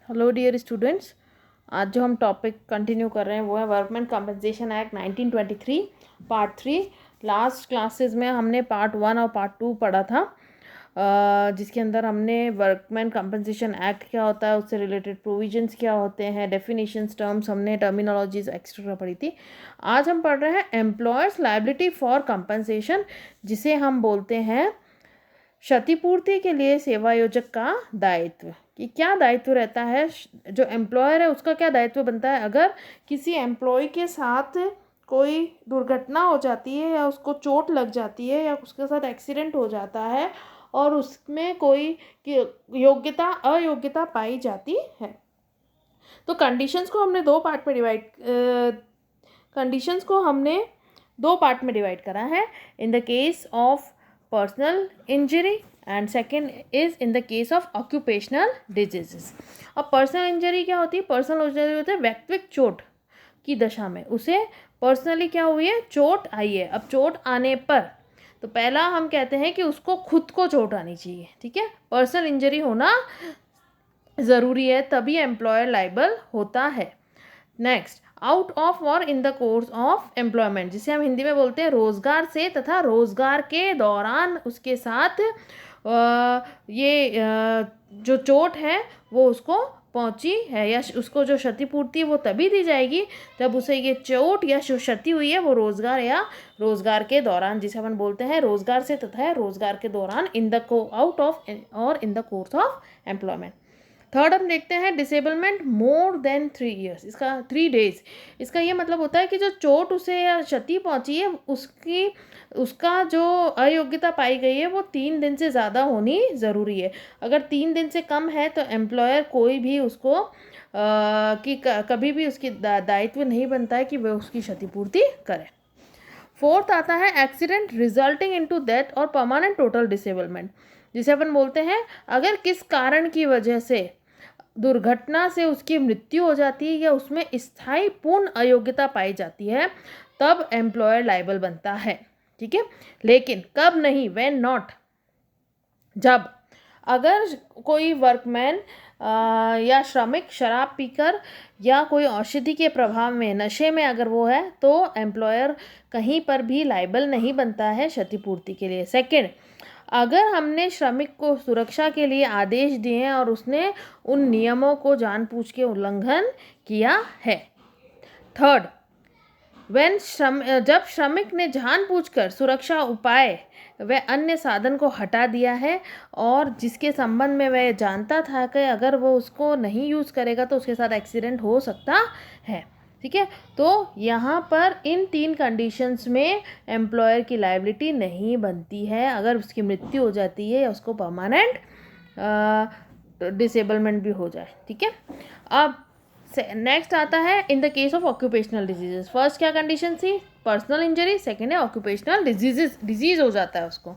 Hello dear students. आज जो हम टॉपिक कंटिन्यू कर रहे हैं वो है workman compensation act 1923 part 3। Last classes में हमने पार्ट 1 और पार्ट 2 पढ़ा था, जिसके अंदर हमने वर्कमैन कंपनसेशन एक्ट क्या होता है, उससे रिलेटेड प्रोविजंस क्या होते हैं, डेफिनेशंस, टर्म्स, हमने टर्मिनोलॉजीज एक्स्ट्रा पढ़ी थी। आज हम पढ़ रहे हैं एम्प्लॉयर्स लायबिलिटी फॉर कंपनसेशन, जिसे हम बोलते हैं क्षतिपूर्ति के लिए सेवायोजक का दायित्व। कि क्या दायित्व रहता है, जो एम्प्लॉयर है उसका क्या दायित्व बनता है अगर किसी एम्प्लॉय के साथ कोई दुर्घटना हो जाती है या उसको चोट लग जाती है या उसके साथ एक्सीडेंट हो जाता है और उसमें कोई योग्यता अयोग्यता पाई जाती है। तो कंडीशंस को हमने दो पार्ट में डिवाइड करा है। In the case of personal injury and second is in the case of occupational diseases. अब पर्सनल इंजरी क्या होती है? पर्सनल इंजरी होती है व्यक्तिगत चोट की दशा में उसे पर्सनली क्या हुई है, चोट आई है। अब चोट आने पर तो पहला हम कहते हैं कि उसको खुद को चोट आनी चाहिए, ठीक है। पर्सनल इंजरी होना ज़रूरी है, तभी एम्प्लॉयर लाइबल होता है। नेक्स्ट, आउट ऑफ और in the course of employment, जिसे हम हिंदी में बोलते हैं रोजगार से तथा रोजगार के दौरान उसके साथ जो चोट है वो उसको पहुंची है या उसको जो क्षतिपूर्ति है वो तभी दी जाएगी जब उसे ये चोट या जो क्षति हुई है वो रोजगार या रोजगार के दौरान, जिसे अपन बोलते हैं रोजगार से तथा रोजगार के दौरान, इन द आउट ऑफ और in the course of employment. Third हम देखते हैं डिसेबलमेंट मोर देन 3 years, इसका 3 days। इसका ये मतलब होता है कि जो चोट उसे या क्षति पहुंची है उसका जो अयोग्यता पाई गई है वो 3 दिन से ज़्यादा होनी ज़रूरी है। अगर 3 दिन से कम है तो एम्प्लॉयर कोई भी उसको कभी भी उसकी दायित्व नहीं बनता है कि वह उसकी क्षतिपूर्ति करे। फोर्थ आता है एक्सीडेंट रिजल्टिंग इनटू डेथ और परमानेंट टोटल डिसेबलमेंट, जिसे अपन बोलते हैं अगर किस कारण की वजह से दुर्घटना से उसकी मृत्यु हो जाती है या उसमें स्थायी पूर्ण अयोग्यता पाई जाती है तब एम्प्लॉयर लायबल बनता है, ठीक है। लेकिन कब नहीं, व्हेन नॉट, जब अगर कोई वर्कमैन या श्रमिक शराब पीकर या कोई औषधि के प्रभाव में नशे में अगर वो है तो एम्प्लॉयर कहीं पर भी लायबल नहीं बनता है क्षतिपूर्ति के लिए। सेकंड, अगर हमने श्रमिक को सुरक्षा के लिए आदेश दिए हैं और उसने उन नियमों को जानबूझ के उल्लंघन किया है। थर्ड, जब श्रमिक ने जानबूझकर सुरक्षा उपाय व अन्य साधन को हटा दिया है और जिसके संबंध में वह जानता था कि अगर वो उसको नहीं यूज़ करेगा तो उसके साथ एक्सीडेंट हो सकता है, ठीक है। तो यहाँ पर इन 3 कंडीशंस में एम्प्लॉयर की लायबिलिटी नहीं बनती है अगर उसकी मृत्यु हो जाती है या उसको परमानेंट डिसेबलमेंट भी हो जाए, ठीक है। अब नेक्स्ट आता है in the case of occupational diseases. First क्या कंडीशन थी? Personal injury. सेकेंड है ऑक्यूपेशनल डिजीज हो जाता है उसको।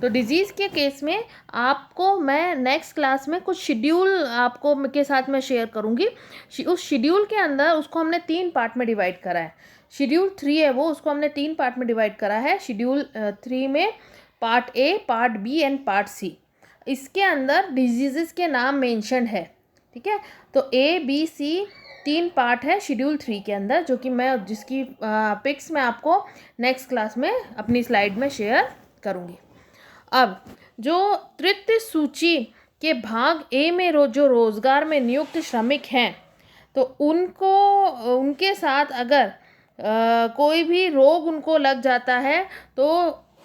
तो डिजीज़ के केस में आपको मैं नेक्स्ट क्लास में कुछ शेड्यूल आपको के साथ मैं शेयर करूँगी। उस शेड्यूल के अंदर उसको हमने 3 पार्ट में डिवाइड करा है। शेड्यूल 3 है वो, उसको हमने 3 पार्ट में डिवाइड करा है। शेड्यूल 3 में part A, part B and part C. इसके अंदर डिजीज़ के नाम मेंशन है, ठीक है। तो ए बी सी 3 पार्ट है शेड्यूल 3 के अंदर, जो कि मैं जिसकी पिक्स मैं आपको नेक्स्ट क्लास में अपनी स्लाइड में शेयर करूँगी। अब जो तृतीय सूची के भाग ए में जो रोजगार में नियुक्त श्रमिक हैं तो उनके साथ अगर कोई भी रोग उनको लग जाता है तो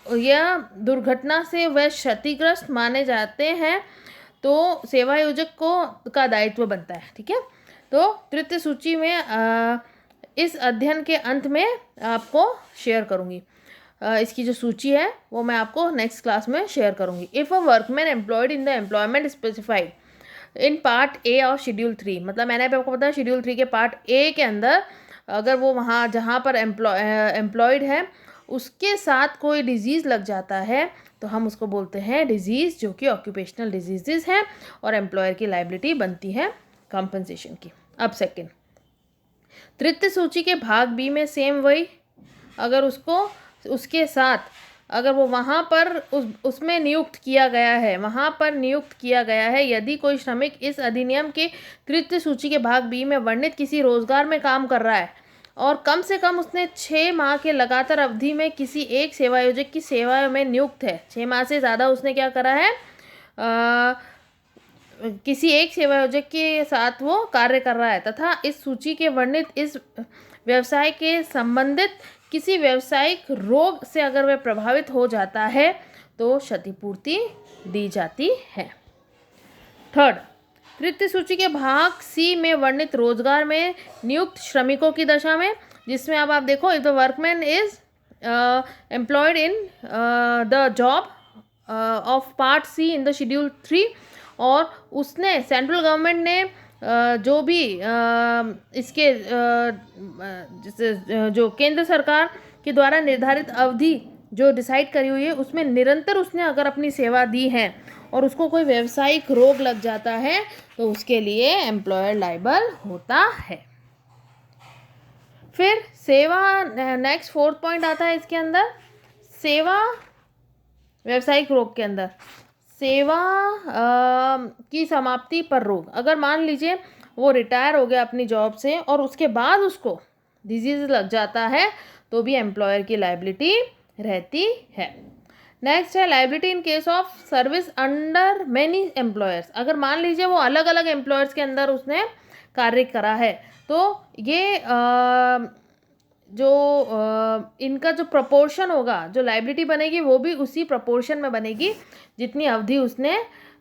यह दुर्घटना से वह क्षतिग्रस्त माने जाते हैं तो सेवायोजक का दायित्व बनता है, ठीक है। तो तृतीय सूची में इस अध्ययन के अंत में आपको शेयर करूँगी। इसकी जो सूची है वो मैं आपको नेक्स्ट क्लास में शेयर करूँगी। If a workman employed in the employment specified in part A of schedule 3, मतलब मैंने अभी आपको बताया शेड्यूल 3 के पार्ट ए के अंदर अगर वो वहाँ जहाँ पर एम्प्लॉयड है उसके साथ कोई डिजीज़ लग जाता है तो हम उसको बोलते हैं डिजीज़ जो कि ऑक्यूपेशनल डिजीज़ हैं और एम्प्लॉयर की लायबिलिटी बनती है कंपनसेशन की। अब सेकंड, तृतीय सूची के भाग बी में सेम वही, अगर उसके साथ अगर वो वहाँ पर उसमें नियुक्त किया गया है, वहाँ पर नियुक्त किया गया है, यदि कोई श्रमिक इस अधिनियम के तृतीय सूची के भाग बी में वर्णित किसी रोजगार में काम कर रहा है और कम से कम उसने 6 माह के लगातार अवधि में किसी एक सेवायोजक की सेवा में नियुक्त है, 6 माह से ज़्यादा उसने क्या करा है, किसी एक सेवायोजक के साथ वो कार्य कर रहा है तथा इस सूची के वर्णित इस व्यवसाय के संबंधित किसी व्यावसायिक रोग से अगर वह प्रभावित हो जाता है तो क्षतिपूर्ति दी जाती है। थर्ड, तृतीय सूची के भाग सी में वर्णित रोजगार में नियुक्त श्रमिकों की दशा में, जिसमें अब आप देखो, if the workman is employed in the job of part C in the schedule 3 और उसने सेंट्रल गवर्नमेंट ने जो भी इसके जो केंद्र सरकार के द्वारा निर्धारित अवधि जो डिसाइड करी हुई है उसमें निरंतर उसने अगर अपनी सेवा दी है और उसको कोई व्यावसायिक रोग लग जाता है तो उसके लिए एम्प्लॉयर लायबल होता है। फिर सेवा, नेक्स्ट 4th पॉइंट आता है इसके अंदर, सेवा व्यावसायिक रोग के अंदर सेवा की समाप्ति पर रोग। अगर मान लीजिए वो रिटायर हो गया अपनी जॉब से और उसके बाद उसको डिजीज लग जाता है तो भी एम्प्लॉयर की लायबिलिटी रहती है। नेक्स्ट है liability in case of service under many employers. अगर मान लीजिए वो अलग अलग एम्प्लॉयर्स के अंदर उसने कार्य करा है तो ये जो इनका जो प्रपोर्शन होगा, जो लायबिलिटी बनेगी वो भी उसी प्रपोर्शन में बनेगी जितनी अवधि उसने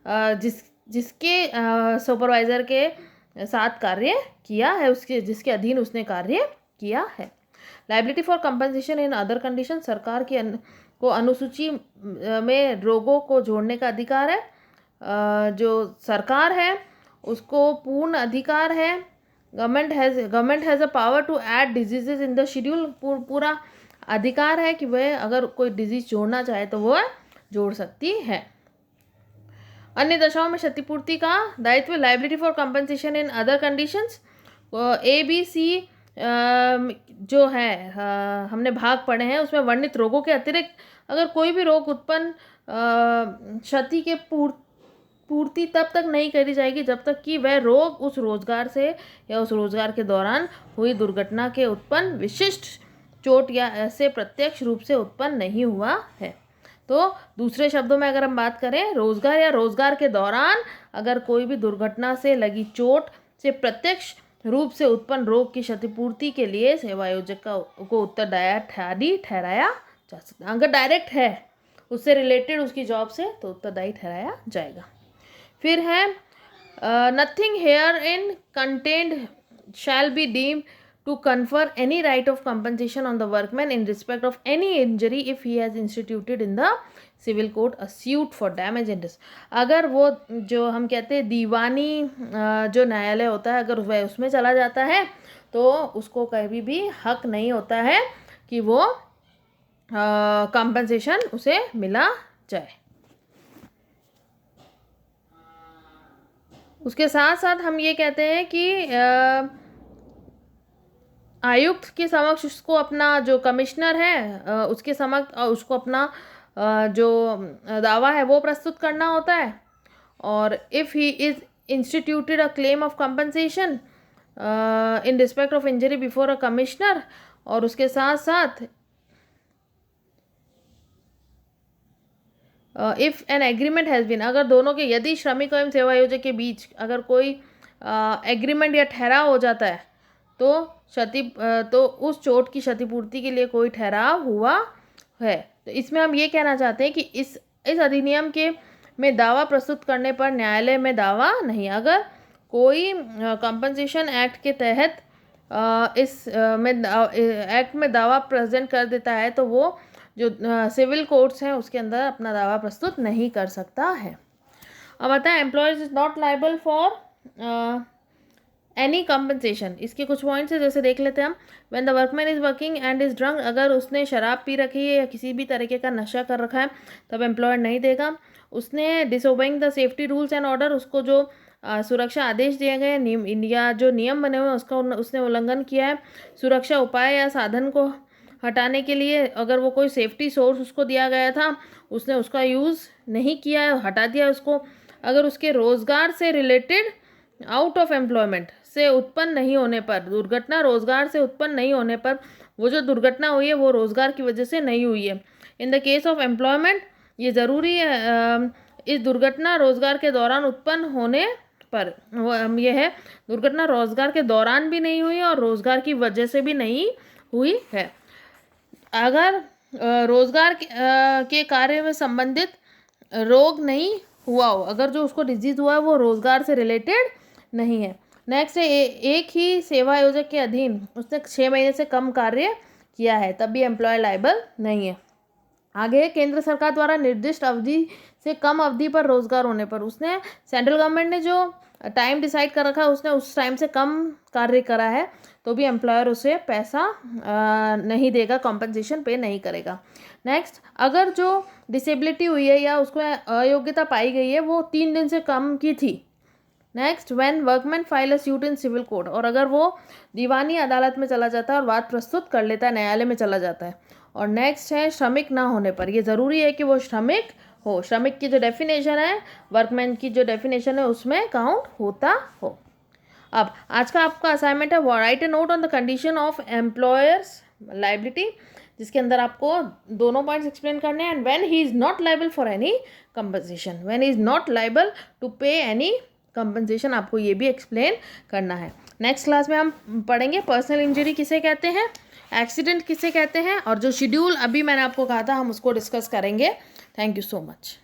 जिसके सुपरवाइज़र के साथ कार्य किया है, उसके जिसके अधीन उसने कार्य किया है। Liability for compensation in other condition, सरकार को अनुसूची में रोगों को जोड़ने का अधिकार है। जो सरकार है उसको पूर्ण अधिकार है। Government has a power to add diseases in the schedule, पूरा अधिकार है कि वह अगर कोई डिजीज जोड़ना चाहे तो वह जोड़ सकती है। अन्य दशाओं में क्षतिपूर्ति का दायित्व, liability for compensation in other conditions, ABC जो है हमने भाग पढ़े हैं उसमें वर्णित रोगों के अतिरिक्त अगर कोई भी रोग उत्पन्न क्षति के पूर्ति तब तक नहीं करी जाएगी जब तक कि वह रोग उस रोजगार से या उस रोजगार के दौरान हुई दुर्घटना के उत्पन्न विशिष्ट चोट या ऐसे प्रत्यक्ष रूप से उत्पन्न नहीं हुआ है। तो दूसरे शब्दों में अगर हम बात करें, रोजगार या रोजगार के दौरान अगर कोई भी दुर्घटना से लगी चोट से प्रत्यक्ष रूप से उत्पन्न रोग की क्षतिपूर्ति के लिए सेवायोजक को उत्तरदायी ठहराया जा सकता है। अगर डायरेक्ट है उससे रिलेटेड उसकी जॉब से तो उत्तरदायी ठहराया जाएगा। फिर है nothing here in contained shall be deemed to confer any right of compensation on the workman in respect of any injury if he has instituted in the civil court a suit for damage and अगर वो जो हम कहते हैं दीवानी जो न्यायालय होता है अगर वह उसमें चला जाता है तो उसको कभी भी हक नहीं होता है कि वो कंपनसेशन उसे मिला जाए। उसके साथ साथ हम ये कहते हैं कि आयुक्त के समक्ष उसको अपना जो कमिश्नर है उसके समक्ष उसको अपना जो दावा है वो प्रस्तुत करना होता है। और if he is instituted a claim of compensation in respect of injury before a commissioner, और उसके साथ साथ if an agreement has been, अगर दोनों के यदि श्रमिक एवं सेवायोजक के बीच अगर कोई एग्रीमेंट या ठहराव हो जाता है तो उस चोट की क्षतिपूर्ति के लिए कोई ठहराव हुआ है। तो इसमें हम ये कहना चाहते हैं कि इस अधिनियम के में दावा प्रस्तुत करने पर न्यायालय में दावा नहीं। अगर कोई कंपनसेशन एक्ट के तहत एक्ट में दावा प्रेजेंट कर देता है तो वो जो सिविल कोर्ट्स हैं उसके अंदर अपना दावा प्रस्तुत नहीं कर सकता है। अब आता है employers is not liable for any compensation. इसके कुछ पॉइंट्स है जैसे देख लेते हैं हम। When the workman is working and is drunk, अगर उसने शराब पी रखी है या किसी भी तरीके का नशा कर रखा है तब एम्प्लॉयर नहीं देगा। उसने disobeying the safety rules and order, उसको जो सुरक्षा आदेश दिए गए या जो नियम बने हुए हैं उसका उसने उल्लंघन किया है। सुरक्षा उपाय या साधन को हटाने के लिए अगर वो कोई सेफ्टी सोर्स उसको दिया गया था, उसने उसका यूज़ नहीं किया है, हटा दिया उसको, अगर उसके रोज़गार से रिलेटेड आउट ऑफ एम्प्लॉयमेंट से उत्पन्न नहीं होने पर, दुर्घटना रोज़गार से उत्पन्न नहीं होने पर, वो जो दुर्घटना हुई है वो रोज़गार की वजह से नहीं हुई है। In the case of employment ये ज़रूरी है, इस दुर्घटना रोज़गार के दौरान उत्पन्न होने पर ये है, दुर्घटना रोज़गार के दौरान भी नहीं हुई और रोज़गार की वजह से भी नहीं हुई है। अगर रोज़गार के कार्य में संबंधित रोग नहीं हुआ हो, अगर जो उसको डिजीज़ हुआ है वो रोज़गार से रिलेटेड नहीं है। नेक्स्ट है एक ही सेवा आयोजक के अधीन उसने 6 महीने से कम कार्य किया है, तब भी एम्प्लॉय लायबल नहीं है। आगे केंद्र सरकार द्वारा निर्दिष्ट अवधि से कम अवधि पर रोजगार होने पर, उसने सेंट्रल गवर्नमेंट ने जो टाइम डिसाइड कर रखा है उसने उस टाइम से कम कार्य करा है, तो भी एम्प्लॉयर उसे पैसा नहीं देगा, कॉम्पनसेशन पे नहीं करेगा। नेक्स्ट, अगर जो डिसेबिलिटी हुई है या उसको अयोग्यता पाई गई है वो 3 दिन से कम की थी। Next, when workman file a suit in civil court, और अगर वो दीवानी अदालत में चला जाता है और बात प्रस्तुत कर लेता है, न्यायालय में चला जाता है। और नेक्स्ट है श्रमिक ना होने पर, ये ज़रूरी है कि वो श्रमिक हो, श्रमिक की जो डेफिनेशन है, वर्कमैन की जो डेफिनेशन है उसमें काउंट होता हो। अब आज का आपका असाइनमेंट है write a note on the condition of employers liability, जिसके अंदर आपको दोनों पॉइंट्स एक्सप्लेन करने हैं। And when he is not liable for any compensation, when he is not liable to pay any compensation, आपको ये भी एक्सप्लेन करना है। नेक्स्ट क्लास में हम पढ़ेंगे पर्सनल इंजरी किसे कहते हैं, एक्सीडेंट किसे कहते हैं, और जो शेड्यूल अभी मैंने आपको कहा था हम उसको डिस्कस करेंगे। Thank you so much.